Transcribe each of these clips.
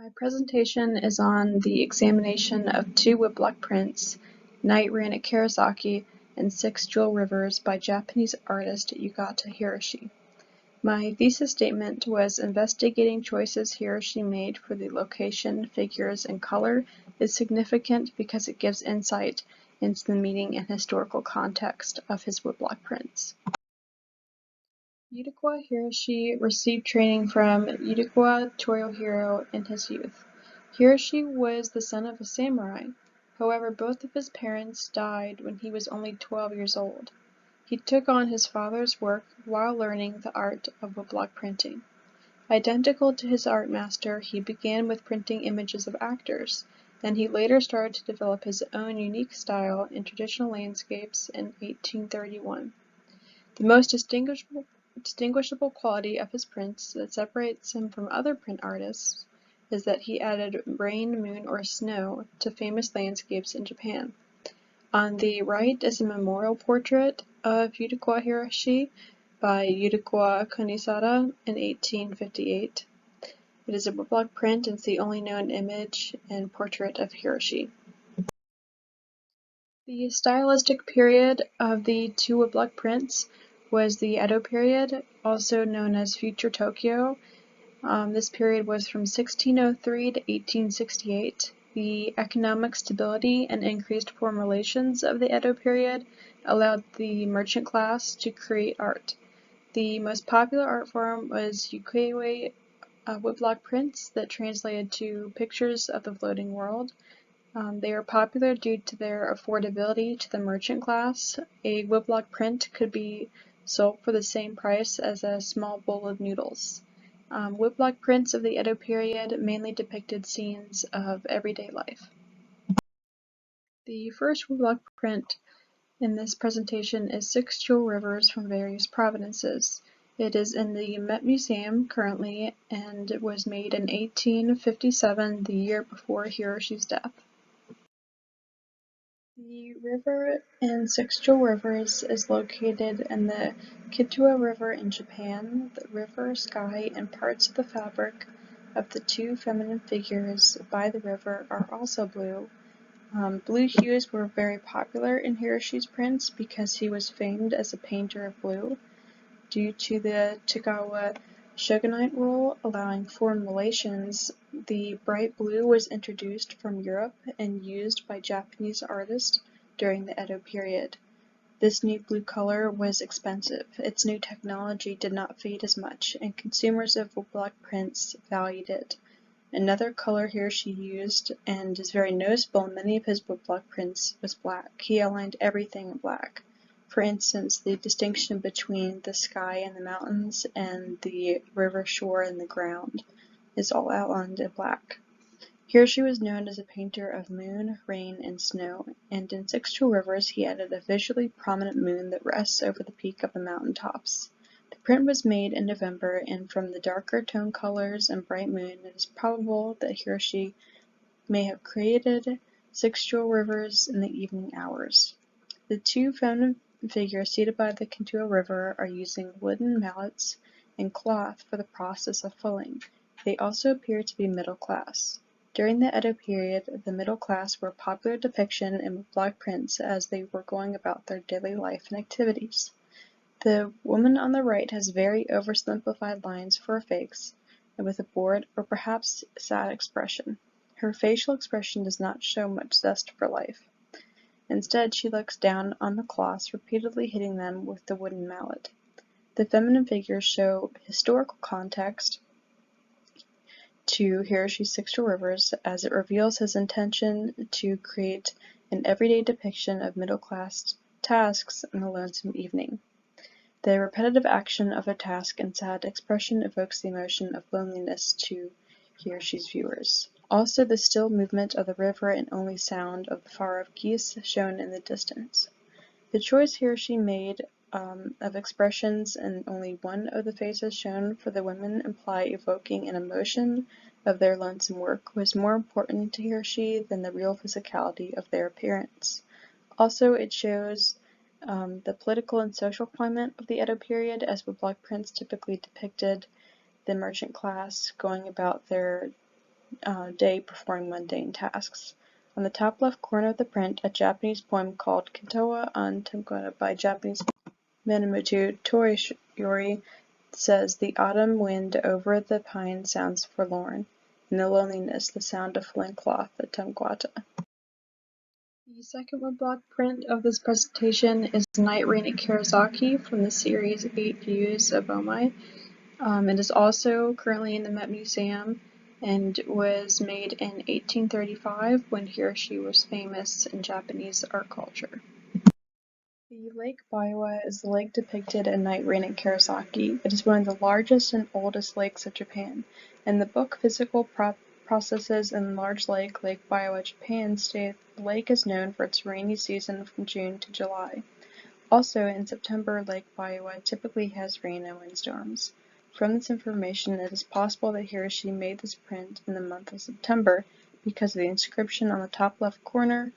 My presentation is on the examination of two woodblock prints, Night Rain at Karasaki and Six Jewel Rivers by Japanese artist Yukata Hiroshi. My thesis statement was investigating choices Hiroshi made for the location, figures, and color is significant because it gives insight into the meaning and historical context of his woodblock prints. Yukata Hiroshi received training from Yukata Torihiro in his youth. Hiroshi was the son of a samurai. However, both of his parents died when he was only 12 years old. He took on his father's work while learning the art of woodblock printing. Identical to his art master, he began with printing images of actors, and he later started to develop his own unique style in traditional landscapes in 1831. The most distinguishable quality of his prints that separates him from other print artists is that he added rain, moon, or snow to famous landscapes in Japan. On the right is a memorial portrait of Yukata Hiroshi by Yukata Kunisada in 1858. It is a woodblock print and it's the only known image and portrait of Hiroshi. The stylistic period of the two woodblock prints was the Edo period, also known as Future Tokyo. This period was from 1603 to 1868. The economic stability and increased foreign relations of the Edo period allowed the merchant class to create art. The most popular art form was ukiyo-e woodblock prints that translated to pictures of the floating world. They are popular due to their affordability to the merchant class. A woodblock print could be sold for the same price as a small bowl of noodles. Woodblock prints of the Edo period mainly depicted scenes of everyday life. The first woodblock print in this presentation is Six Jewel Rivers from various provinces. It is in the Met Museum currently, and it was made in 1857, the year before Hiroshi's death. The river in Six Jewel Rivers is located in the Kitwa River in Japan. The river, sky, and parts of the fabric of the two feminine figures by the river are also blue. Blue hues were very popular in Hiroshi's prints because he was famed as a painter of blue. Due to the Tokugawa shogunate rule allowing foreign relations, the bright blue was introduced from Europe and used by Japanese artists during the Edo period. This new blue color was expensive. Its new technology did not fade as much, and consumers of woodblock prints valued it. Another color Hiroshi used, and is very noticeable in many of his woodblock prints, was black. He aligned everything in black. For instance, the distinction between the sky and the mountains and the river shore and the ground is all outlined in black. Hiroshi was known as a painter of moon, rain, and snow, and in Six Jewel Rivers he added a visually prominent moon that rests over the peak of the mountain tops. The print was made in November, and from the darker tone colors and bright moon, it is probable that Hiroshi may have created Six Jewel Rivers in the evening hours. The two feminine figures seated by the Kitwa River are using wooden mallets and cloth for the process of fulling. They also appear to be middle class. During the Edo period, the middle class were a popular depiction in woodblock prints as they were going about their daily life and activities. The woman on the right has very oversimplified lines for her face, and with a bored or perhaps sad expression. Her facial expression does not show much zest for life. Instead, she looks down on the cloths, repeatedly hitting them with the wooden mallet. The feminine figures show historical context to Hiroshi's Six Jewel Rivers, as it reveals his intention to create an everyday depiction of middle-class tasks in a lonesome evening. The repetitive action of a task and sad expression evokes the emotion of loneliness to Hiroshi's viewers. Also, the still movement of the river and only sound of the far-off geese shown in the distance. The choice Hiroshi made of expressions in only one of the faces shown for the women imply evoking an emotion of their lonesome work was more important to Hiroshi than the real physicality of their appearance. Also, it shows the political and social climate of the Edo period, as woodblock prints typically depicted the merchant class going about their day performing mundane tasks. On the top left corner of the print, a Japanese poem called Kintoa on Temkota by Japanese Minamoto Toyoyori says, "The autumn wind over the pine sounds forlorn. In the loneliness, the sound of flint cloth at Temquata." The second woodblock print of this presentation is Night Rain at Karasaki from the series 8 Views of Omai. It is also currently in the Met Museum and was made in 1835 when Hiroshi was famous in Japanese art culture. The Lake Biwa is the lake depicted in Night Rain at Karasaki. It is one of the largest and oldest lakes of Japan. In the book Physical Processes in Large Lake, Lake Biwa, Japan, states the lake is known for its rainy season from June to July. Also, in September, Lake Biwa typically has rain and windstorms. From this information, it is possible that Hiroshi made this print in the month of September because of the inscription on the top left corner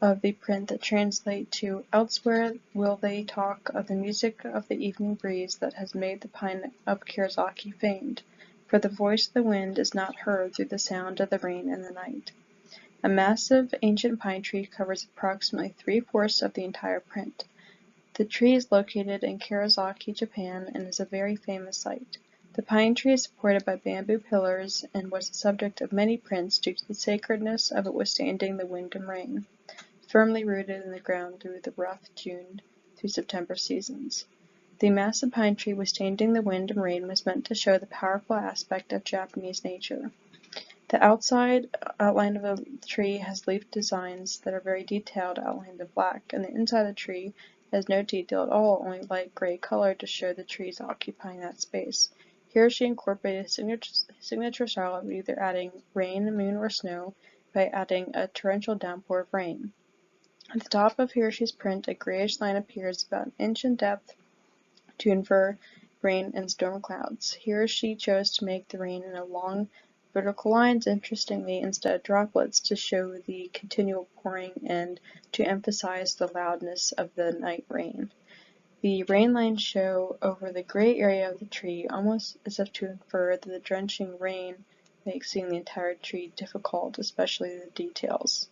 of the print that translate to, "Elsewhere will they talk of the music of the evening breeze that has made the pine of Karasaki famed, for the voice of the wind is not heard through the sound of the rain in the night." A massive ancient pine tree covers approximately 3/4 of the entire print. The tree is located in Karasaki, Japan, and is a very famous site. The pine tree is supported by bamboo pillars and was the subject of many prints due to the sacredness of it withstanding the wind and rain, firmly rooted in the ground through the rough June through September seasons. The massive pine tree withstanding the wind and rain was meant to show the powerful aspect of Japanese nature. The outside outline of the tree has leaf designs that are very detailed, outlined in black, and the inside of the tree has no detail at all, only light gray color to show the trees occupying that space. Here she incorporated his signature style of either adding rain, moon, or snow by adding a torrential downpour of rain. At the top of Hiroshi's print, a grayish line appears about an inch in depth to infer rain and storm clouds. Hiroshi chose to make the rain in a long vertical lines, interestingly, instead of droplets, to show the continual pouring and to emphasize the loudness of the night rain. The rain lines show over the gray area of the tree, almost as if to infer that the drenching rain makes seeing the entire tree difficult, especially the details.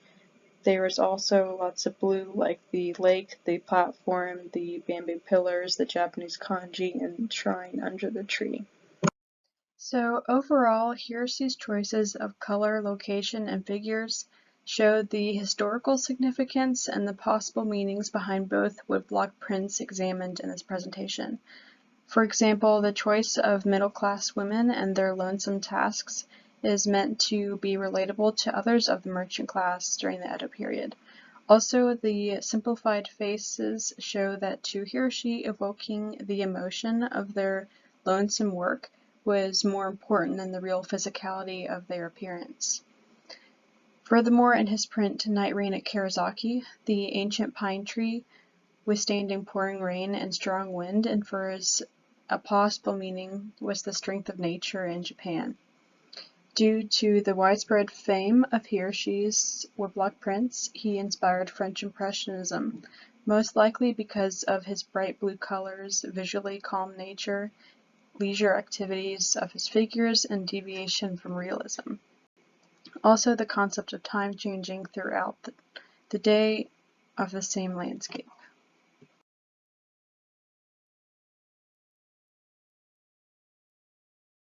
There is also lots of blue, like the lake, the platform, the bamboo pillars, the Japanese kanji, and shrine under the tree. So overall, Hiroshi's choices of color, location, and figures showed the historical significance and the possible meanings behind both woodblock prints examined in this presentation. For example, the choice of middle-class women and their lonesome tasks is meant to be relatable to others of the merchant class during the Edo period. Also, the simplified faces show that to Hiroshi, evoking the emotion of their lonesome work was more important than the real physicality of their appearance. Furthermore, in his print Night Rain at Karasaki, the ancient pine tree withstanding pouring rain and strong wind infers a possible meaning was the strength of nature in Japan. Due to the widespread fame of Hiroshi's woodblock prints, he inspired French Impressionism, most likely because of his bright blue colors, visually calm nature, leisure activities of his figures, and deviation from realism. Also, the concept of time changing throughout the day of the same landscape.